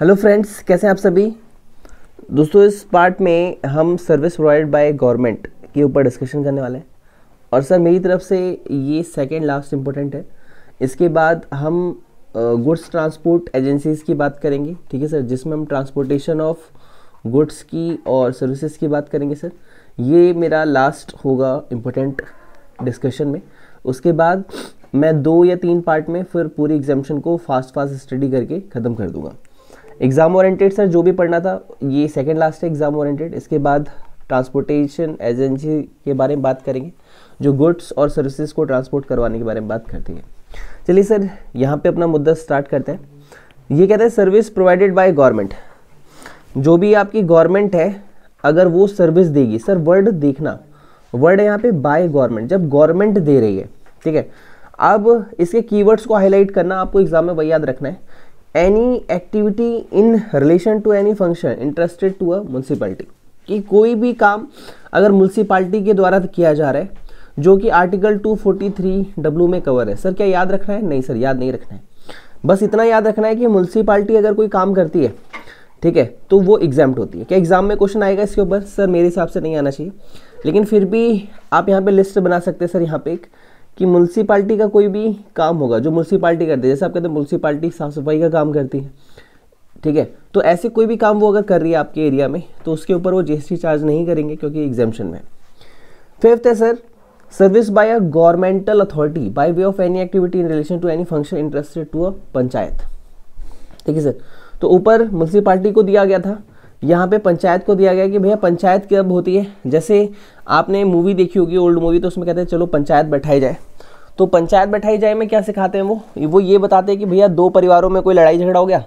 Hello friends, कैसे हैं आप सभी दोस्तों। इस पार्ट में हम सर्विस प्रोवाइडेड बाय गवर्नमेंट के ऊपर डिस्कशन करने वाले हैं और सर मेरी तरफ से ये सेकंड लास्ट इम्पोर्टेंट है। इसके बाद हम गुड्स ट्रांसपोर्ट एजेंसीज़ की बात करेंगे, ठीक है सर, जिसमें हम ट्रांसपोर्टेशन ऑफ गुड्स की और सर्विसेज की बात करेंगे सर। ये मेरा लास्ट होगा इम्पोर्टेंट डिस्कशन में। उसके बाद मैं 2 या 3 पार्ट में फिर पूरी एग्जामिनेशन को फास्ट स्टडी करके ख़त्म कर दूंगा। एग्ज़ाम ओरिएंटेड सर जो भी पढ़ना था ये सेकंड लास्ट है एग्ज़ाम ओरिएंटेड। इसके बाद ट्रांसपोर्टेशन एजेंसी के बारे में बात करेंगे जो गुड्स और सर्विसेज को ट्रांसपोर्ट करवाने के बारे में बात करती है। चलिए सर यहाँ पे अपना मुद्दा स्टार्ट करते हैं। ये कहते हैं सर्विस प्रोवाइडेड बाय गवर्नमेंट। जो भी आपकी गवर्नमेंट है अगर वो सर्विस देगी, सर वर्ड देखना, वर्ड है यहाँ पे बाय गवर्नमेंट, जब गवर्नमेंट दे रही है, ठीक है। अब इसके कीवर्ड्स को हाईलाइट करना आपको एग्जाम में वही याद रखना है। Any activity in relation to any function interested to a municipality, कि कोई भी काम अगर म्यूनसिपैलिटी के द्वारा किया जा रहा है जो कि आर्टिकल 243W में कवर है। सर क्या याद रखना है? नहीं सर, याद नहीं रखना है। बस इतना याद रखना है कि म्यूनसिपैलिटी अगर कोई काम करती है, ठीक है, तो वो एग्जाम्प्ट होती है। क्या एग्जाम में क्वेश्चन आएगा इसके ऊपर? सर मेरे हिसाब से नहीं आना चाहिए, लेकिन फिर भी आप यहाँ पे लिस्ट बना सकते हैं सर यहाँ पे एक, कि म्यूनसिपैलिटी का कोई भी काम होगा जो म्यूनसिपैलिटी करती है, जैसे आप कहते हैं म्यूनसिपैलिटी साफ सफाई का काम करती है, ठीक है, तो ऐसे कोई भी काम वो अगर कर रही है आपके एरिया में तो उसके ऊपर वो जीएसटी चार्ज नहीं करेंगे क्योंकि एग्जाम्पशन में। फिफ्थ है sir service by a governmental authority by way of any activity in relation to any function interested to a panchayat, ठीक है सर। तो ऊपर म्यूनसिपैलिटी को दिया गया था, यहाँ पे पंचायत को दिया गया कि भैया पंचायत कब होती है। जैसे आपने मूवी देखी होगी ओल्ड मूवी, तो उसमें कहते हैं चलो पंचायत बैठाई जाए। तो पंचायत बैठाई जाए में क्या सिखाते हैं वो ये बताते हैं कि भैया 2 परिवारों में कोई लड़ाई झगड़ा हो गया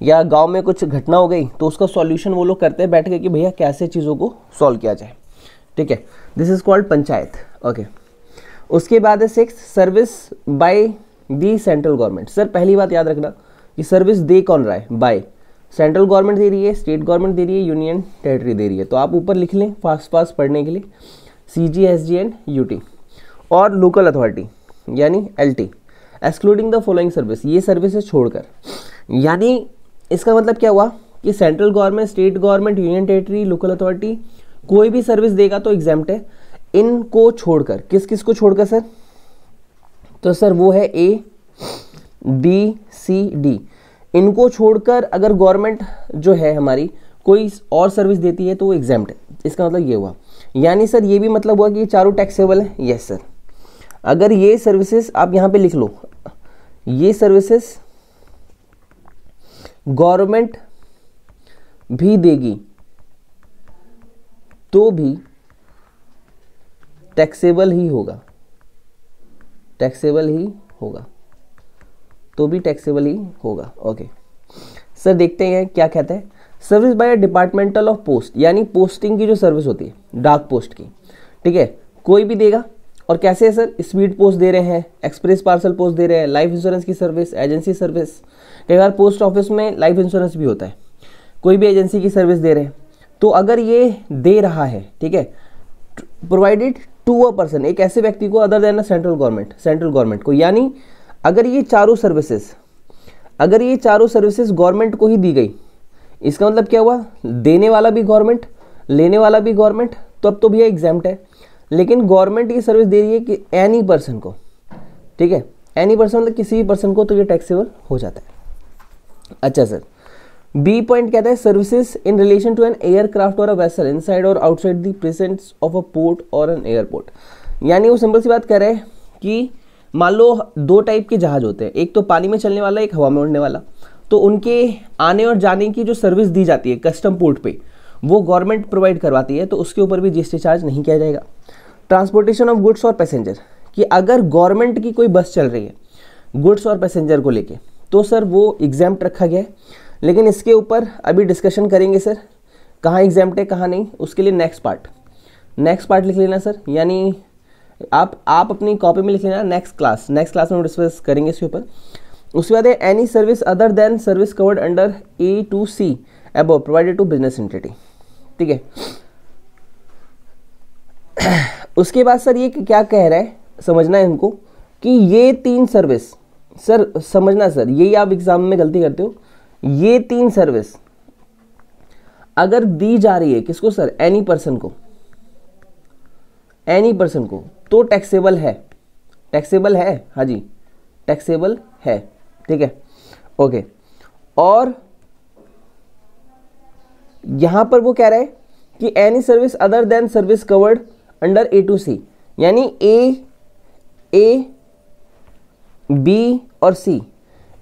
या गांव में कुछ घटना हो गई तो उसका सॉल्यूशन वो लोग करते हैं बैठ के कि भैया कैसे चीज़ों को सॉल्व किया जाए, ठीक है। This is called panchayat, okay. उसके बाद है 6 service by the central government. Sir पहली बात याद रखना कि सर्विस दे कौन रहा है? बाय सेंट्रल गवर्नमेंट दे रही है, स्टेट गवर्नमेंट दे रही है, यूनियन टेरिटरी दे रही है। तो आप ऊपर लिख लें फास्ट पढ़ने के लिए CG SG एंड UT। और लोकल अथॉरिटी यानी LT excluding the following service, ये सर्विसेज छोड़कर। यानी इसका मतलब क्या हुआ कि central government, state government, union territory, local authority कोई भी सर्विस देगा तो एग्जाम्प्ट है। इनको छोड़कर, किस किस को छोड़कर सर? तो सर वो है A B C D। इनको छोड़कर अगर गवर्नमेंट जो है हमारी कोई और सर्विस देती है तो वो एग्जाम्प्ट है। इसका मतलब ये हुआ, यानी सर ये भी मतलब हुआ कि ये चारों टैक्सेबल है। यस सर, अगर ये सर्विसेज आप यहाँ पे लिख लो, ये सर्विसेज गवर्नमेंट भी देगी तो भी टैक्सेबल ही होगा, टैक्सेबल ही होगा, तो भी टैक्सेबल ही होगा, ओके। सर देखते हैं क्या कहते हैं। Service by departmental of post, यानी पोस्टिंग की जो सर्विस होती है डाक पोस्ट की, ठीक है, कोई भी देगा। और कैसे है सर? स्पीड पोस्ट दे रहे हैं, एक्सप्रेस पार्सल पोस्ट दे रहे हैं, लाइफ इंश्योरेंस की सर्विस, एजेंसी सर्विस। कई बार पोस्ट ऑफिस में लाइफ इंश्योरेंस भी होता है, कोई भी एजेंसी की सर्विस दे रहे हैं। तो अगर ये दे रहा है, ठीक है, प्रोवाइडेड टू अ पर्सन, एक ऐसे व्यक्ति को अदर देन सेंट्रल गवर्नमेंट को, यानी अगर ये चारों सर्विसेज गवर्नमेंट को ही दी गई, इसका मतलब क्या हुआ? देने वाला भी गवर्नमेंट, लेने वाला भी गवर्नमेंट, तो अब तो भैया एग्जाम्प्ट है। लेकिन गवर्नमेंट ये सर्विस दे रही है कि एनी पर्सन को, ठीक है, एनी पर्सन मतलब किसी भी पर्सन को, तो ये टैक्सेबल हो जाता है। अच्छा सर, B पॉइंट कहता है services in relation to an aircraft और अ वेसल इनसाइड और outside the presence of a port और एन एयरपोर्ट। यानी वो सिंपल सी बात कह रहे हैं कि मान लो 2 टाइप के जहाज होते हैं, एक तो पानी में चलने वाला, एक हवा में उड़ने वाला। तो उनके आने और जाने की जो सर्विस दी जाती है कस्टम पोर्ट पे, वो गवर्नमेंट प्रोवाइड करवाती है, तो उसके ऊपर भी GST चार्ज नहीं किया जाएगा। ट्रांसपोर्टेशन ऑफ गुड्स और पैसेंजर, कि अगर गवर्नमेंट की कोई बस चल रही है गुड्स और पैसेंजर को लेके, तो सर वो एग्जाम्प्ट रखा गया है। लेकिन इसके ऊपर अभी डिस्कशन करेंगे सर, कहाँ एग्जाम्प्ट है कहाँ नहीं, उसके लिए नेक्स्ट पार्ट लिख लेना सर। यानी आप अपनी कॉपी में लिख लेना नेक्स्ट क्लास में हम डिस्कस करेंगे इसके ऊपर। उसके बाद है any service other than service covered under A to C above provided to business entity, ठीक है। उसके बाद सर ये क्या कह रहा है, समझना है इनको, कि ये 3 सर्विस, सर समझना सर, यही आप एग्जाम में गलती करते हो, ये 3 सर्विस अगर दी जा रही है किसको सर, एनी पर्सन को, एनी पर्सन को, तो टैक्सेबल है, टैक्सेबल है, हाँ जी टैक्सेबल है, ठीक है ओके। और यहां पर वो कह रहा है कि any service other than service covered under A to C, यानी A, B और C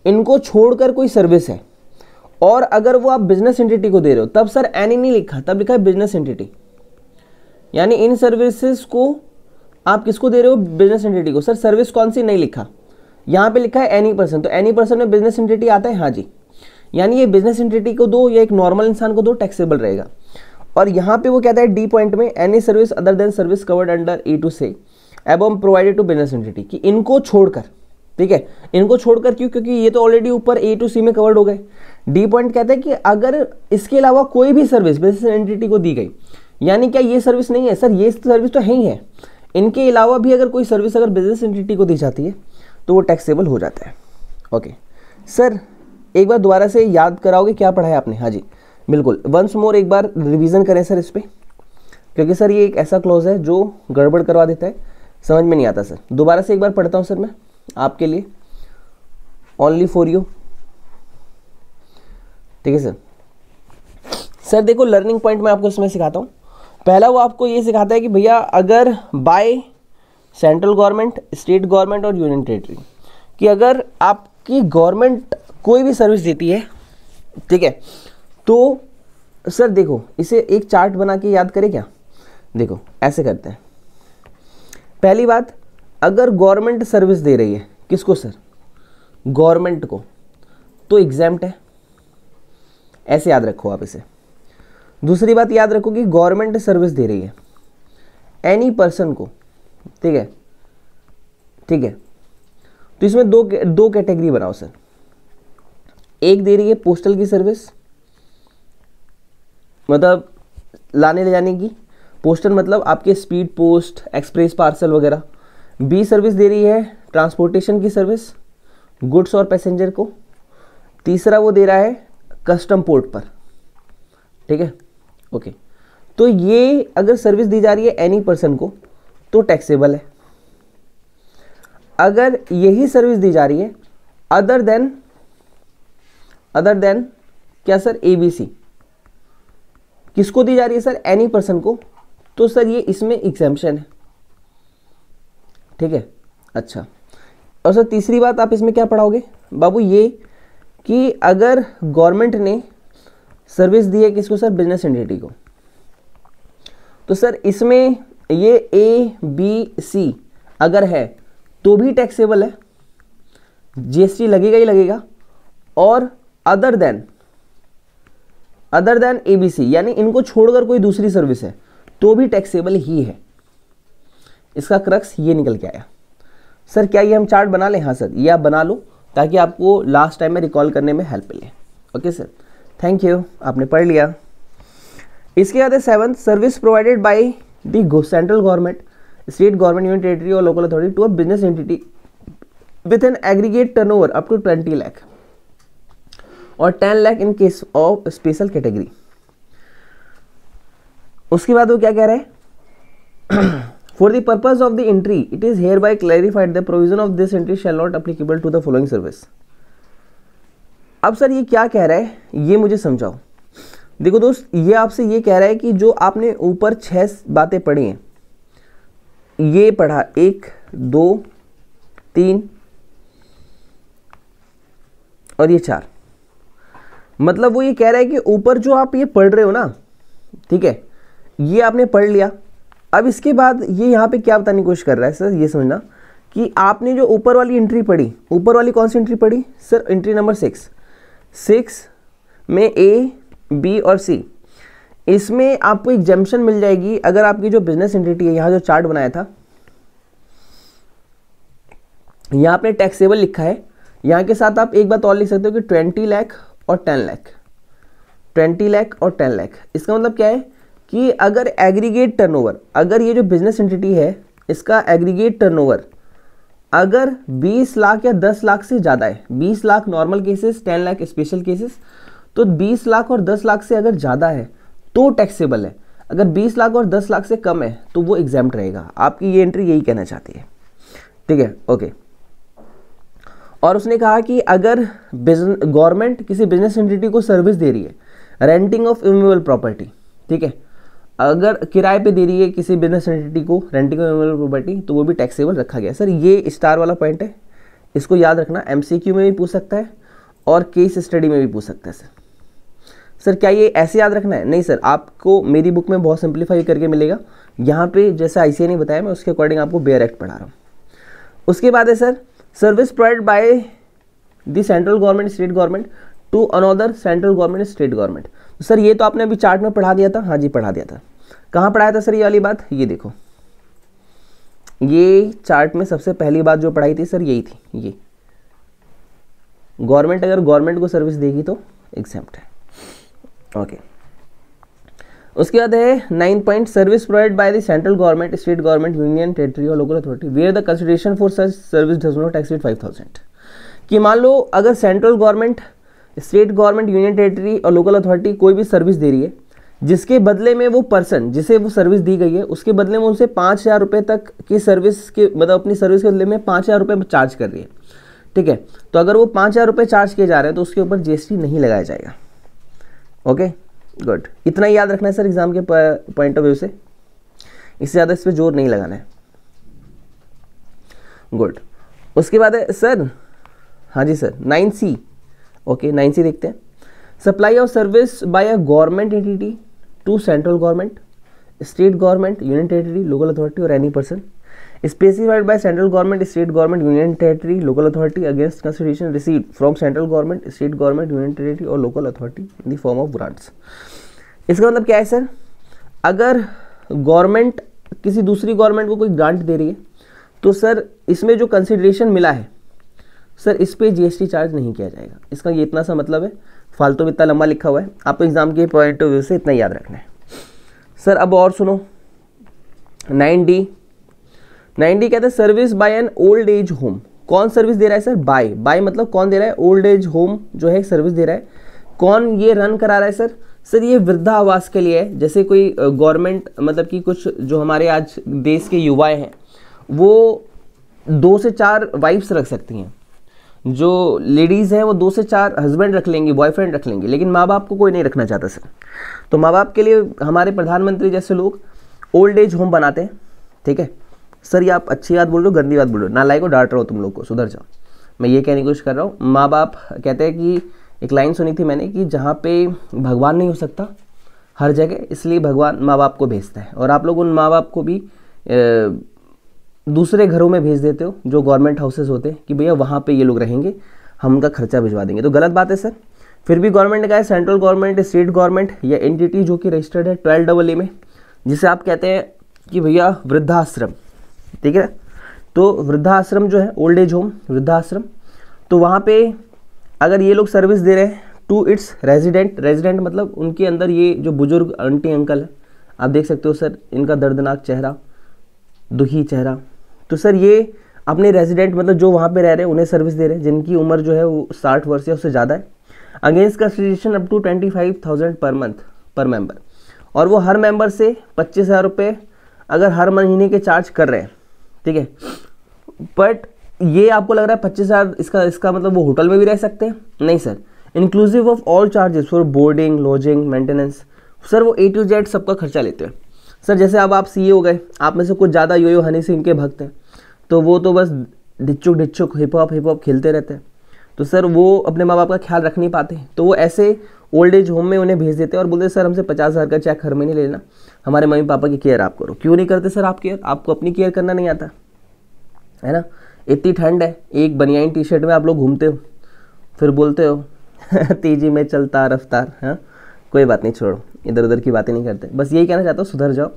इनको छोड़कर कोई सर्विस है, और अगर वो आप बिजनेस एंटिटी को दे रहे हो तब सर एनी नहीं लिखा, तब लिखा है बिजनेस एंटिटी, यानी इन सर्विसेज को आप किसको दे रहे हो, बिजनेस एंटिटी को। सर सर्विस कौन सी नहीं लिखा, यहाँ पे लिखा है एनी पर्सन, तो एनी पर्सन में बिजनेस एंटिटी आता है, हाँ जी, यानी ये बिजनेस एंटिटी को दो या एक नॉर्मल इंसान को दो, टैक्सेबल रहेगा। और यहाँ पे वो कहता है डी पॉइंट में, any service other than service covered under A to C एबम प्रोवाइडेड टू बिजनेस एंटिटी, कि इनको छोड़कर, ठीक है इनको छोड़कर, क्यों, क्योंकि ये तो ऑलरेडी ऊपर A to C में कवर्ड हो गए। डी पॉइंट कहता है कि अगर इसके अलावा कोई भी सर्विस बिजनेस एंटिटी को दी गई, यानी क्या ये सर्विस नहीं है सर, ये सर्विस तो है ही है, इनके अलावा भी अगर कोई सर्विस अगर बिजनेस एंटिटी को दी जाती है तो वो टैक्सेबल हो जाता है। ओके सर एक बार दोबारा से याद कराओगे क्या पढ़ा है आपने, हाँ जी बिल्कुल, वंस मोर एक बार रिवीजन करें सर इस पर, क्योंकि सर ये एक ऐसा क्लॉज है जो गड़बड़ करवा देता है, समझ में नहीं आता सर। दोबारा से एक बार पढ़ता हूँ सर मैं आपके लिए, ओनली फॉर यू, ठीक है सर। सर देखो लर्निंग पॉइंट मैं आपको इसमें सिखाता हूँ। पहला वो आपको ये सिखाता है कि भैया अगर bye central government, state government और यूनियन टेरिटरी, कि अगर आपकी गवर्नमेंट कोई भी सर्विस देती है, ठीक है, तो सर देखो इसे एक चार्ट बना के याद करें क्या, देखो ऐसे करते हैं। पहली बात, अगर गवर्नमेंट सर्विस दे रही है किसको सर, गवर्नमेंट को, तो एग्जैम्प्ट है, ऐसे याद रखो आप इसे। दूसरी बात याद रखो कि गवर्नमेंट सर्विस दे रही है एनी पर्सन को, ठीक है, ठीक है, तो इसमें दो कैटेगरी बनाओ सर। एक दे रही है पोस्टल की सर्विस, मतलब लाने ले जाने की, पोस्टल मतलब आपके स्पीड पोस्ट, एक्सप्रेस पार्सल वगैरह। बी सर्विस दे रही है ट्रांसपोर्टेशन की सर्विस, गुड्स और पैसेंजर को। तीसरा वो दे रहा है कस्टम पोर्ट पर, ठीक है ओके। तो ये अगर सर्विस दी जा रही है एनी पर्सन को तो टैक्सेबल है। अगर यही सर्विस दी जा रही है अदर देन क्या सर, ABC, किसको दी जा रही है सर, एनी पर्सन को, तो सर ये इसमें एग्जेम्पशन है, ठीक है अच्छा। और सर तीसरी बात आप इसमें क्या पढ़ाओगे बाबू, ये कि अगर गवर्नमेंट ने सर्विस दी है किसको सर, बिजनेस एंटिटी को, तो सर इसमें ये ABC अगर है तो भी टैक्सेबल है, GST लगेगा ही लगेगा। और अदर देन ABC, यानी इनको छोड़कर कोई दूसरी सर्विस है तो भी टैक्सेबल ही है। इसका क्रक्स ये निकल के आया। सर क्या ये हम चार्ट बना लें, हाँ सर ये आप बना लो ताकि आपको लास्ट टाइम में रिकॉल करने में हेल्प मिले। ओके सर थैंक यू, आपने पढ़ लिया। इसके बाद है 7th, service provided by the central government, state government, union territory और local authority to a business entity with an aggregate turnover up to 20 lakh और 10 lakh in case of special category. उसके बाद वो क्या कह रहे हैं, for the purpose of the entry it is hereby clarified the provision of this entry shall not applicable to the following service. अब sir ये क्या कह रहा है ये मुझे समझाओ। देखो दोस्त, ये आपसे ये कह रहा है कि जो आपने ऊपर 6 बातें पढ़ी हैं, ये पढ़ा 1 2 3 और ये 4, मतलब वो ये कह रहा है कि ऊपर जो आप ये पढ़ रहे हो ना, ठीक है, ये आपने पढ़ लिया। अब इसके बाद ये यहाँ पे क्या बताने की कोशिश कर रहा है सर, ये समझना कि आपने जो ऊपर वाली एंट्री पढ़ी, ऊपर वाली कौन सी एंट्री पढ़ी सर, एंट्री नंबर 6 में A, B और C, इसमें आपको एग्जेम्पशन मिल जाएगी अगर आपकी जो बिजनेस एंटिटी है, यहाँ जो चार्ट बनाया था यहाँ आपने टैक्सेबल लिखा है, यहाँ के साथ आप एक बात और लिख सकते हो कि 20 लाख और 10 लाख, 20 लाख और 10 लाख। इसका मतलब क्या है कि अगर एग्रीगेट टर्नओवर, अगर ये जो बिजनेस एंटिटी है इसका एग्रीगेट टर्नओवर अगर 20 लाख या 10 लाख से ज़्यादा है, 20 lakh normal cases, 10 lakh special cases, तो 20 लाख और 10 लाख से अगर ज़्यादा है तो टैक्सेबल है। अगर 20 लाख और 10 लाख से कम है तो वो एग्जाम्प्ट रहेगा। आपकी ये एंट्री यही कहना चाहती है, ठीक है, ओके। और उसने कहा कि अगर गवर्नमेंट किसी बिजनेस एंटिटी को सर्विस दे रही है, रेंटिंग ऑफ इमूवेबल प्रॉपर्टी, ठीक है, अगर किराए पे दे रही है किसी बिजनेस एंटिटी को रेंटिंग ऑफ इमूवेबल प्रॉपर्टी, तो वो भी टैक्सेबल रखा गया। सर ये स्टार वाला पॉइंट है, इसको याद रखना, एमसीक्यू में भी पूछ सकता है और केस स्टडी में भी पूछ सकता है। सर क्या ये ऐसे याद रखना है? नहीं सर, आपको मेरी बुक में बहुत सिंप्लीफाई करके मिलेगा। यहाँ पे जैसे आईसीए ने बताया, मैं उसके अकॉर्डिंग आपको बेयर एक्ट पढ़ा रहा हूँ। उसके बाद है sir, service provide by the central government, state government to another central government, state government. तो सर ये तो आपने अभी चार्ट में पढ़ा दिया था। हाँ जी पढ़ा दिया था। कहाँ पढ़ाया था सर ये वाली बात? ये देखो, ये चार्ट में सबसे पहली बात जो पढ़ाई थी सर यही थी, ये गवर्नमेंट अगर गवर्नमेंट को सर्विस देगी तो एग्जेम्प्ट है, ओके। उसके बाद है 9 point, service provide by the central government, state government, union territory और local authority where the consideration for such service does not exceed 5000। कि मान लो अगर central government, state government, union territory और लोकल अथॉरिटी कोई भी सर्विस दे रही है, जिसके बदले में वो पर्सन जिसे वो सर्विस दी गई है उसके बदले में उनसे 5000 रुपये तक की सर्विस के, मतलब अपनी सर्विस के बदले में 5000 रुपये चार्ज कर रही है, ठीक है, तो अगर वो 5000 रुपये चार्ज किए जा रहे हैं तो उसके ऊपर जीएसटी नहीं लगाया जाएगा, ओके गुड। इतना ही याद रखना है सर एग्जाम के पॉइंट ऑफ व्यू से, इससे ज़्यादा इस पर जोर नहीं लगाना है, गुड। उसके बाद है सर, हाँ जी सर 9C, ओके 9C देखते हैं, supply of service by a government entity to central government, state government, union territory, local authority और any person specified by central government, state government, union territory, local authority against consideration received from central government, state government, union territory और local authority in the form of grants. इसका मतलब क्या है sir? अगर government किसी दूसरी government को कोई ग्रांट दे रही है तो सर इसमें जो कंसिडरेशन मिला है सर इस पे जीएसटी चार्ज नहीं किया जाएगा। इसका ये इतना सा मतलब है, फालतू में इतना लंबा लिखा हुआ है, आपको एग्जाम के पॉइंट ऑफ व्यू से इतना याद रखना है। सर अब और सुनो, 9D कहते हैं service by an old age home. कौन सर्विस दे रहा है सर? बाय मतलब कौन दे रहा है? ओल्ड एज होम जो है सर्विस दे रहा है। कौन ये रन करा रहा है सर? सर ये वृद्धा आवास के लिए है। जैसे कोई गवर्नमेंट, मतलब कि कुछ जो हमारे आज देश के युवाएं हैं वो 2 से 4 वाइफ्स रख सकती हैं, जो लेडीज़ हैं वो 2 से 4 हस्बैंड रख लेंगी, बॉयफ्रेंड रख लेंगी, लेकिन माँ बाप को कोई नहीं रखना चाहता सर। तो माँ बाप के लिए हमारे प्रधानमंत्री जैसे लोग ओल्ड एज होम बनाते हैं, ठीक है। सर ये आप अच्छी बात बोल रहे हो, गंदी बात बोल रहे हो, नालायक को डांट रहा हूँ, तुम लोग को सुधर जाओ। मैं ये कहने की कोशिश कर रहा हूँ, माँ बाप कहते हैं कि, एक लाइन सुनी थी मैंने कि जहाँ पे भगवान नहीं हो सकता हर जगह, इसलिए भगवान माँ बाप को भेजता है। और आप लोग उन माँ बाप को भी दूसरे घरों में भेज देते हो जो गवर्नमेंट हाउसेस होते हैं कि भैया वहाँ पे ये लोग रहेंगे, हम उनका खर्चा भिजवा देंगे, तो गलत बात है सर। फिर भी गवर्नमेंट ने कहा है सेंट्रल गवर्नमेंट, स्टेट गवर्नमेंट या एंटिटी जो कि रजिस्टर्ड है 12AA में, जिसे आप कहते हैं कि भैया वृद्धाश्रम, ठीक है। तो वृद्धाश्रम जो है ओल्ड एज होम, वृद्धाश्रम, तो वहाँ पे अगर ये लोग सर्विस दे रहे हैं टू इट्स रेजिडेंट मतलब उनके अंदर ये जो बुजुर्ग आंटी अंकल है, आप देख सकते हो सर इनका दर्दनाक चेहरा, दुखी चेहरा, तो सर ये अपने रेजिडेंट मतलब जो वहाँ पे रह रहे हैं उन्हें सर्विस दे रहे हैं, जिनकी उम्र जो है वो 60 वर्ष या उससे ज़्यादा है, against consideration up to 25,000 per month पर मेंबर, और वो हर मेंबर से 25,000 रुपये अगर हर महीने के चार्ज कर रहे हैं, ठीक है। बट ये आपको लग रहा है 25,000 इसका मतलब वो होटल में भी रह सकते हैं? नहीं sir, inclusive of all charges for boarding, lodging, maintenance, sir वो A to Z सबका खर्चा लेते हैं। सर जैसे अब आप सीए हो गए, आप में से कुछ ज़्यादा यो हनी सिंह के भक्त हैं, तो वो तो बस ढिच्चुक हिप हॉप खेलते रहते हैं, तो सर वो अपने माँ बाप का ख्याल रख नहीं पाते, तो वो ऐसे ओल्ड एज होम में उन्हें भेज देते हैं और बोलते हैं सर हमसे 50,000 का चेक हर महीने लेना, हमारे मम्मी पापा की केयर आप करो। क्यों नहीं करते सर आप केयर? आपको अपनी केयर करना नहीं आता है ना। इतनी ठंड है, एक बनियाइन टी शर्ट में आप लोग घूमते हो, फिर बोलते हो तेजी में चलता रफ्तार। हाँ कोई बात नहीं, छोड़ो, इधर उधर की बातें नहीं करते, बस यही कहना चाहता हूँ सुधर जाओ।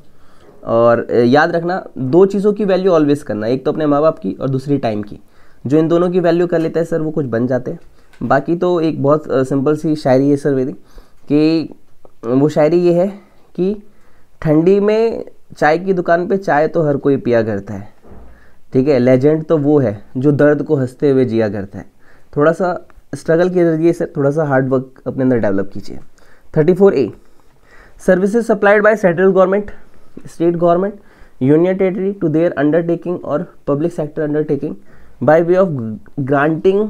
और याद रखना 2 चीज़ों की वैल्यू ऑलवेज करना, एक तो अपने माँ बाप की और दूसरी टाइम की। जो इन दोनों की वैल्यू कर लेता है सर वो कुछ बन जाते हैं। बाकी तो एक बहुत सिंपल सी शायरी है सर मेरी, कि वो शायरी ये है कि ठंडी में चाय की दुकान पे चाय तो हर कोई पिया करता है, ठीक है, लेजेंड तो वो है जो दर्द को हंसते हुए जिया करता है। थोड़ा सा स्ट्रगल के जरिए से थोड़ा सा हार्ड वर्क अपने अंदर डेवलप कीजिए। 34A, services supplied by central government, state government, union territory to their undertaking और public sector undertaking by way of granting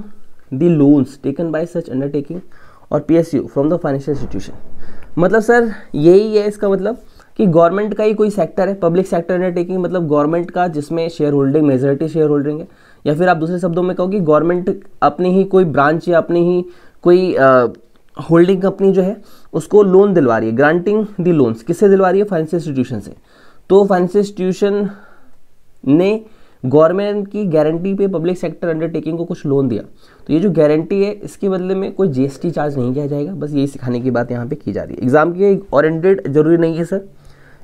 the loans taken by such undertaking और PSU from the financial institution. मतलब sir यही है इसका मतलब कि government का ही कोई सेक्टर है, पब्लिक सेक्टर अंडरटेकिंग मतलब गवर्नमेंट का जिसमें share holding majority share holding है, या फिर आप दूसरे शब्दों में कहो कि गवर्नमेंट अपनी ही कोई ब्रांच या अपनी ही कोई होल्डिंग कंपनी जो है उसको लोन दिलवा रही है, ग्रांटिंग दी लोन्स। किससे दिलवा रही है? फाइनेंशियल इंस्टीट्यूशन से। तो फाइनेंशियल इंस्टीट्यूशन ने गवर्नमेंट की गारंटी पे पब्लिक सेक्टर अंडरटेकिंग को कुछ लोन दिया, तो ये जो गारंटी है इसके बदले में कोई GST चार्ज नहीं किया जाएगा। बस यही सिखाने की बात यहाँ पे की जा रही है। एग्जाम के ओरिएंटेड जरूरी नहीं है सर,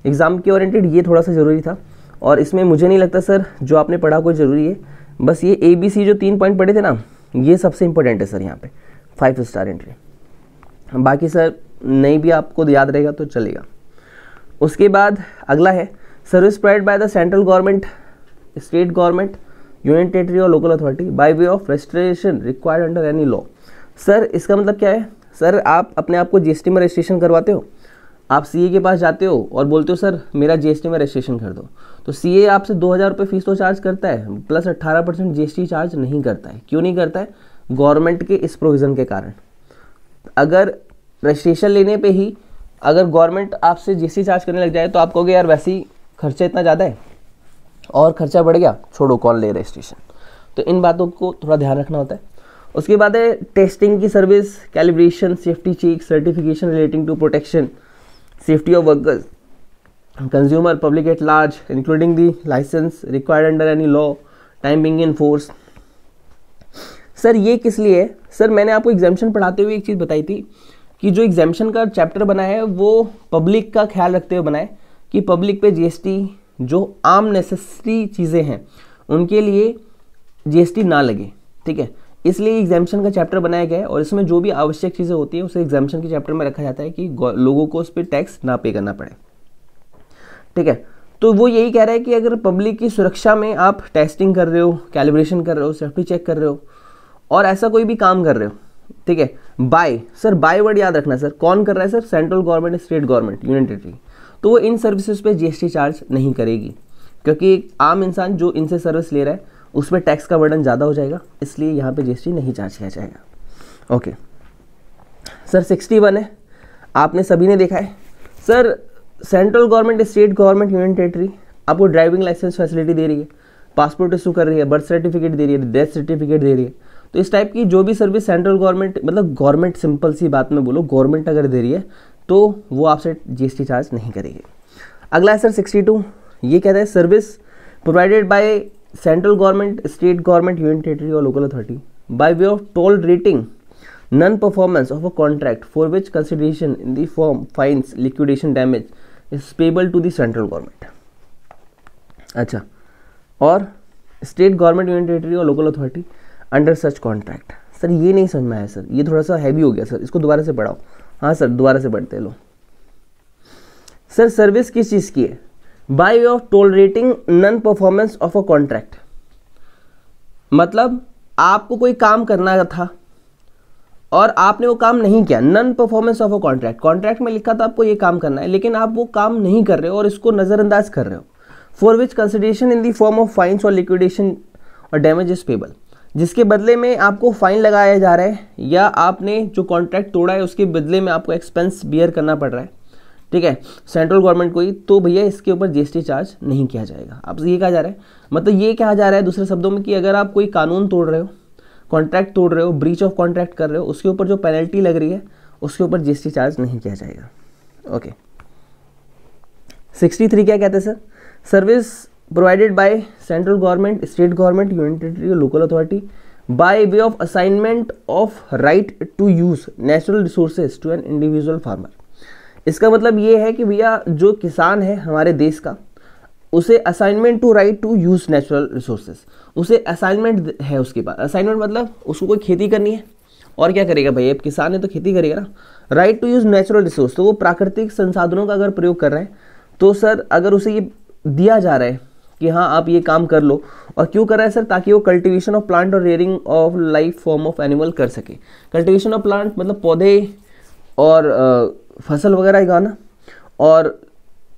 एग्जाम के ओरिएंटेड ये थोड़ा सा ज़रूरी था, और इसमें मुझे नहीं लगता सर जो आपने पढ़ा कोई ज़रूरी है। बस ये ABC जो 3 पॉइंट पढ़े थे ना, ये सबसे इंपॉर्टेंट है सर यहाँ पे 5 स्टार एंट्री। बाकी सर नहीं भी आपको याद रहेगा तो चलेगा। उसके बाद अगला है service provide by the central government, state government, union territory और local authority by way of registration required under any law. Sir इसका मतलब क्या है? सर आप अपने आप को GST में रजिस्ट्रेशन करवाते हो, आप CA के पास जाते हो और बोलते हो सर मेरा GST में रजिस्ट्रेशन कर दो, तो CA आपसे 2000 रुपये फीस तो चार्ज करता है, प्लस 18% GST चार्ज नहीं करता है। क्यों नहीं करता है? गवर्नमेंट के इस प्रोविज़न के कारण। अगर रजिस्ट्रेशन लेने पे ही अगर गवर्नमेंट आपसे GST चार्ज करने लग जाए तो आप कहोगे यार वैसे ही खर्चा इतना ज़्यादा है और खर्चा बढ़ गया, छोड़ो कौन ले रजिस्ट्रेशन। तो इन बातों को थोड़ा ध्यान रखना होता है। उसके बाद है टेस्टिंग की service, calibration, safety check, certification relating to protection, safety of workers, consumer, public at large, including the licence required under any law, time being in force. Sir ये किस लिए है? सर मैंने आपको एग्जाम्शन पढ़ाते हुए एक चीज़ बताई थी कि जो एग्जाम्शन का चैप्टर बना है वो पब्लिक का ख्याल रखते हुए बनाए कि पब्लिक पे GST जो आम नेसेसरी चीज़ें हैं उनके लिए GST ना लगे, ठीक है। इसलिए एग्जाम्शन का चैप्टर बनाया गया है और इसमें जो भी आवश्यक चीज़ें होती है उसे एग्जाम्शन के चैप्टर में रखा जाता है कि लोगों को उस पर टैक्स ना पे करना पड़े, ठीक है। तो वो यही कह रहा है कि अगर पब्लिक की सुरक्षा में आप टेस्टिंग कर रहे हो, कैलिब्रेशन कर रहे हो, सेफ्टी चेक कर रहे हो और ऐसा कोई भी काम कर रहे हो, ठीक है, बाय, सर बाय वर्ड याद रखना सर, कौन कर रहा है sir? Central government, state government, union territory. तो वो इन सर्विसेज पे GST चार्ज नहीं करेगी, क्योंकि एक आम इंसान जो इनसे सर्विस ले रहा है उस पर टैक्स का बर्डन ज़्यादा हो जाएगा, इसलिए यहाँ पे GST नहीं चार्ज किया जाएगा। ओके सर 61 है, आपने सभी ने देखा है sir, central government, state government, union territory आपको ड्राइविंग लाइसेंस फैसिलिटी दे रही है, पासपोर्ट इशू कर रही है, बर्थ सर्टिफिकेट दे रही है, डेथ सर्टिफिकेट दे रही है। तो इस टाइप की जो भी सर्विस सेंट्रल गवर्नमेंट, मतलब गवर्नमेंट, सिंपल सी बात में बोलो, गवर्नमेंट अगर दे रही है तो वो आपसे GST चार्ज नहीं करेगी। अगला है सर 62, ये कहता है service provided by central government, state government, union territory और local authority by way of tolerating non performance of a contract for which consideration in the form fines, liquidation damage is payable to the central government. अच्छा, और state government, union territory और local authority under such contract. Sir ये नहीं समझ में आया sir, ये थोड़ा सा हैवी हो गया सर, इसको दोबारा से पढ़ाओ। हाँ सर दोबारा से पढ़ते लो। सर सर्विस किस चीज़ की है? Bye way of tolerating non performance of a contract, मतलब आपको कोई काम करना था और आपने वो काम नहीं किया, non performance of a contract, contract में लिखा था आपको ये काम करना है लेकिन आप वो काम नहीं कर रहे हो और इसको नज़रअंदाज कर रहे हो, for which consideration in the form of fines और लिक्विडेशन और डैमेज इज पेबल, जिसके बदले में आपको फाइन लगाया जा रहा है या आपने जो कॉन्ट्रैक्ट तोड़ा है उसके बदले में आपको एक्सपेंस बियर करना पड़ रहा है, ठीक है, सेंट्रल गवर्नमेंट को ही, तो भैया इसके ऊपर GST चार्ज नहीं किया जाएगा। आपसे ये कहा जा रहा है, मतलब ये कहा जा रहा है दूसरे शब्दों में कि अगर आप कोई कानून तोड़ रहे हो, कॉन्ट्रैक्ट तोड़ रहे हो, ब्रीच ऑफ कॉन्ट्रैक्ट कर रहे हो, उसके ऊपर जो पेनल्टी लग रही है उसके ऊपर GST चार्ज नहीं किया जाएगा। ओके 63 क्या कहते हैं sir? Service provided by central government, state government, union territory, local authority by way of assignment of right to use natural resources to an individual farmer। इसका मतलब ये है कि भैया जो किसान है हमारे देश का, उसे assignment to right to use natural resources, उसे असाइनमेंट है उसके पास। असाइनमेंट मतलब उसको कोई खेती करनी है और क्या करेगा भैया, अब किसान है तो खेती करेगा ना। Right to use natural resource, तो वो प्राकृतिक संसाधनों का अगर प्रयोग कर रहे हैं तो सर अगर उसे ये दिया जा रहा है कि हाँ आप ये काम कर लो। और क्यों कर रहा है सर? ताकि वो कल्टीवेशन ऑफ प्लांट और rearing of life form of animal कर सके। कल्टीवेशन ऑफ प्लांट मतलब पौधे और फसल वगैरह उगाना, और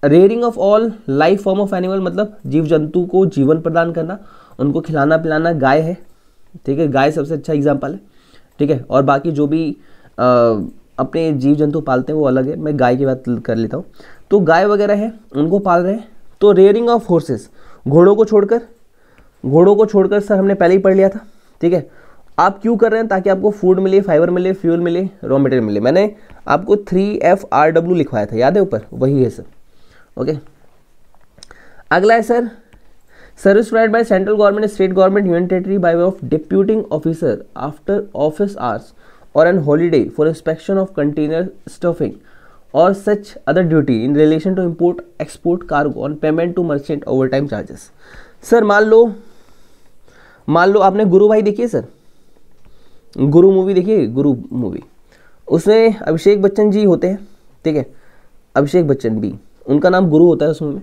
rearing of all life form of animal मतलब जीव जंतु को जीवन प्रदान करना, उनको खिलाना पिलाना। गाय है, ठीक है, गाय सबसे अच्छा एग्जाम्पल है, ठीक है। और बाकी जो भी अपने जीव जंतु पालते हैं वो अलग है, मैं गाय की बात कर लेता हूँ। तो गाय वगैरह है, उनको पाल रहे हैं। तो रेयरिंग ऑफ हॉर्सेस, घोड़ों को छोड़कर सर हमने पहले ही पढ़ लिया था, ठीक है। आप क्यों कर रहे हैं? ताकि आपको फूड मिले, फाइबर मिले, फ्यूल मिले, रॉ मटेरियल मिले। मैंने आपको 3FRW लिखवाया था, याद है ऊपर? वही है सर, ओके। अगला है sir, service provide by central government, state government, union territory by way of deputing officer after office hours और an holiday for inspection of container stuffing और such other duty in relation to import export cargo on payment to merchant overtime charges. Sir मान लो आपने गुरु भाई देखिए sir, गुरु movie देखिए, गुरु movie, उसमें अभिषेक बच्चन जी होते हैं, ठीक है, अभिषेक बच्चन भी, उनका नाम गुरु होता है उस मूवी में।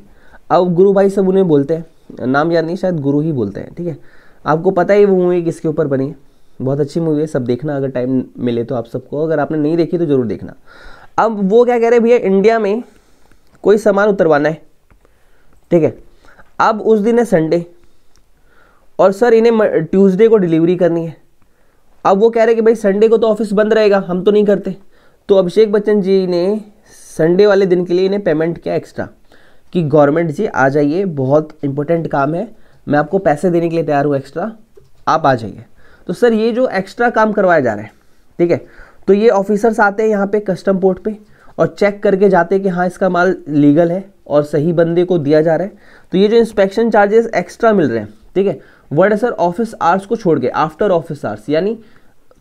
अब गुरु भाई सब उन्हें बोलते हैं, नाम याद नहीं, शायद गुरु ही बोलते हैं, ठीक है। आपको पता है वो मूवी किसके ऊपर बनी है? बहुत अच्छी मूवी है, सब देखना अगर टाइम मिले तो आप सबको, अगर आपने नहीं देखी तो जरूर देखना। अब वो क्या कह रहे हैं, भैया इंडिया में कोई सामान उतरवाना है, ठीक है। अब उस दिन है संडे और सर इन्हें ट्यूसडे को डिलीवरी करनी है। अब वो कह रहे हैं कि भाई संडे को तो ऑफिस बंद रहेगा, हम तो नहीं करते। तो अभिषेक बच्चन जी ने संडे वाले दिन के लिए इन्हें पेमेंट किया एक्स्ट्रा कि गवर्नमेंट जी आ जाइए, बहुत इंपॉर्टेंट काम है, मैं आपको पैसे देने के लिए तैयार हूँ एक्स्ट्रा, आप आ जाइए। तो सर ये जो एक्स्ट्रा काम करवाया जा रहा है, ठीक है, तो ये ऑफिसर्स आते हैं यहाँ पे कस्टम पोर्ट पे और चेक करके जाते हैं कि हाँ इसका माल लीगल है और सही बंदे को दिया जा रहा है। तो ये जो इंस्पेक्शन चार्जेस एक्स्ट्रा मिल रहे हैं, ठीक है, वर्ड है सर ऑफिस आवर्स को छोड़ के, आफ्टर ऑफिस आवर्स, यानी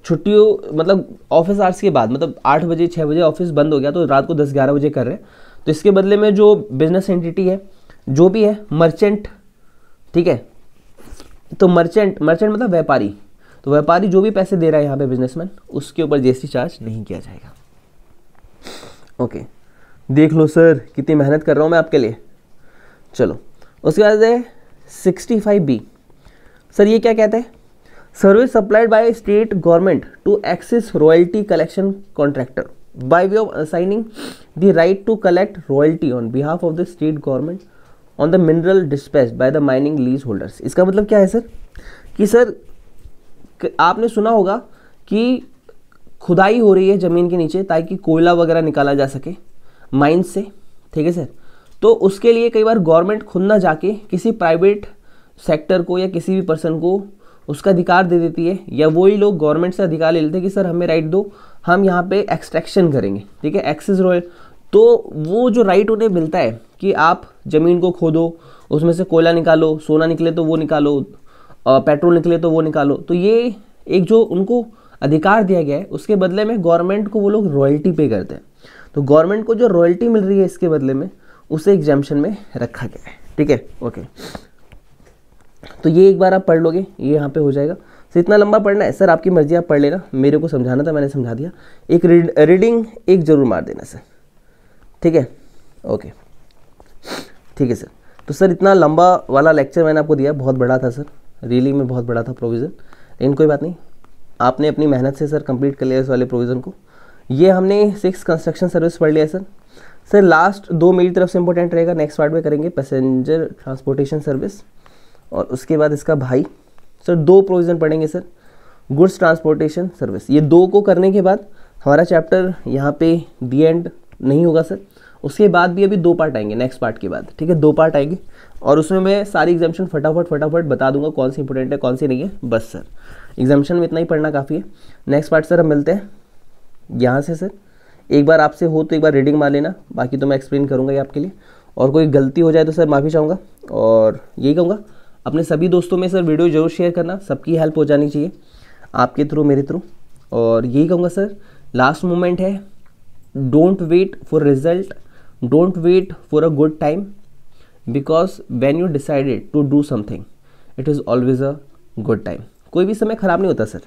छुट्टियों मतलब ऑफिस आवर्स के बाद, मतलब 8 बजे 6 बजे ऑफिस बंद हो गया तो रात को 10-11 बजे कर रहे हैं। तो इसके बदले में जो बिजनेस एंटिटी है, जो भी है मर्चेंट, ठीक है, तो मर्चेंट मतलब व्यापारी, तो व्यापारी जो भी पैसे दे रहा है यहाँ पे बिजनेसमैन, उसके ऊपर जीएसटी चार्ज नहीं किया जाएगा। ओके, देख लो सर कितनी मेहनत कर रहा हूँ मैं आपके लिए। चलो उसके बाद है 65B। सर ये क्या कहते हैं? Service supplied by state government to excise royalty collection contractor by way of assigning the right to collect royalty on behalf of the state government on the mineral dispatched by the mining lease holders. इसका मतलब क्या है sir? कि sir आपने सुना होगा कि खुदाई हो रही है ज़मीन के नीचे ताकि कोयला वगैरह निकाला जा सके माइंस से, ठीक है सर। तो उसके लिए कई बार गवर्नमेंट खुद ना जाके किसी प्राइवेट सेक्टर को या किसी भी पर्सन को उसका अधिकार दे देती है, या वही लोग गवर्नमेंट से अधिकार ले लेते हैं कि सर हमें राइट दो, हम यहाँ पे एक्सट्रैक्शन करेंगे, ठीक है, एक्सेस रॉयल। तो वो जो राइट उन्हें मिलता है कि आप ज़मीन को खोदो, उसमें से कोयला निकालो, सोना निकले तो वो निकालो, पेट्रोल निकले तो वो निकालो, तो ये एक जो उनको अधिकार दिया गया है उसके बदले में गवर्नमेंट को वो लोग रॉयल्टी पे करते हैं। तो गवर्नमेंट को जो रॉयल्टी मिल रही है इसके बदले में उसे एग्जाम्पशन में रखा गया है, ठीक है, ओके। तो ये एक बार आप पढ़ लोगे, ये यहाँ पे हो जाएगा। तो इतना लंबा पढ़ना है सर, आपकी मर्जी, आप पढ़ लेना, मेरे को समझाना था मैंने समझा दिया। एक रीडिंग एक जरूर मार देना सर, ठीक है, ओके, ठीक है सर। तो सर इतना लंबा वाला लेक्चर मैंने आपको दिया, बहुत बड़ा था सर, रियली में बहुत बड़ा था प्रोविज़न, लेकिन कोई बात नहीं, आपने अपनी मेहनत से सर कंप्लीट कर लिया इस वाले प्रोविज़न को। ये हमने 6 कंस्ट्रक्शन सर्विस पढ़ लिया सर। सर लास्ट 2 मेरी तरफ से इंपॉर्टेंट रहेगा, नेक्स्ट पार्ट में करेंगे पैसेंजर ट्रांसपोर्टेशन सर्विस, और उसके बाद इसका भाई सर 2 प्रोविज़न पढ़ेंगे सर, गुड्स ट्रांसपोर्टेशन सर्विस। ये 2 को करने के बाद हमारा चैप्टर यहाँ पे दी एंड नहीं होगा सर। उसके बाद भी अभी 2 पार्ट आएंगे नेक्स्ट पार्ट के बाद, ठीक है, 2 पार्ट आएंगे और उसमें मैं सारी एग्जाम्पशन फटाफट बता दूंगा कौन सी इंपॉर्टेंट है कौन सी नहीं है। बस सर एग्जाम्पशन में इतना ही पढ़ना काफ़ी है। नेक्स्ट पार्ट सर हम मिलते हैं यहाँ से सर। एक बार आपसे हो तो एक बार रीडिंग मार लेना, बाकी तो मैं एक्सप्लेन करूँगा ये आपके लिए, और कोई गलती हो जाए तो सर माफ़ी चाहूँगा। और यही कहूँगा अपने सभी दोस्तों में सर वीडियो जरूर शेयर करना, सबकी हेल्प हो जानी चाहिए आपके थ्रू मेरे थ्रू। और यही कहूँगा सर लास्ट मोमेंट है, don't wait for result, don't wait for a good time, because when you decided to do something it is always a good time. कोई भी समय ख़राब नहीं होता सर,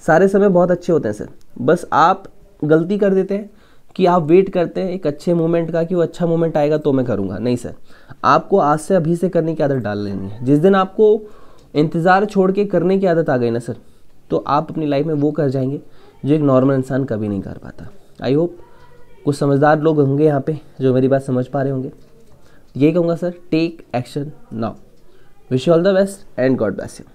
सारे समय बहुत अच्छे होते हैं सर, बस आप गलती कर देते हैं कि आप वेट करते हैं एक अच्छे मोमेंट का कि वो अच्छा मोमेंट आएगा तो मैं करूँगा। नहीं सर, आपको आज से अभी से करने की आदत डाल लेनी है। जिस दिन आपको इंतज़ार छोड़ के करने की आदत आ गई ना सर, तो आप अपनी लाइफ में वो कर जाएंगे जो एक नॉर्मल इंसान कभी नहीं कर पाता। आई होप कुछ समझदार लोग होंगे यहाँ पे जो मेरी बात समझ पा रहे होंगे। यही कहूँगा sir, take action now. Wish you all the best and God bless you.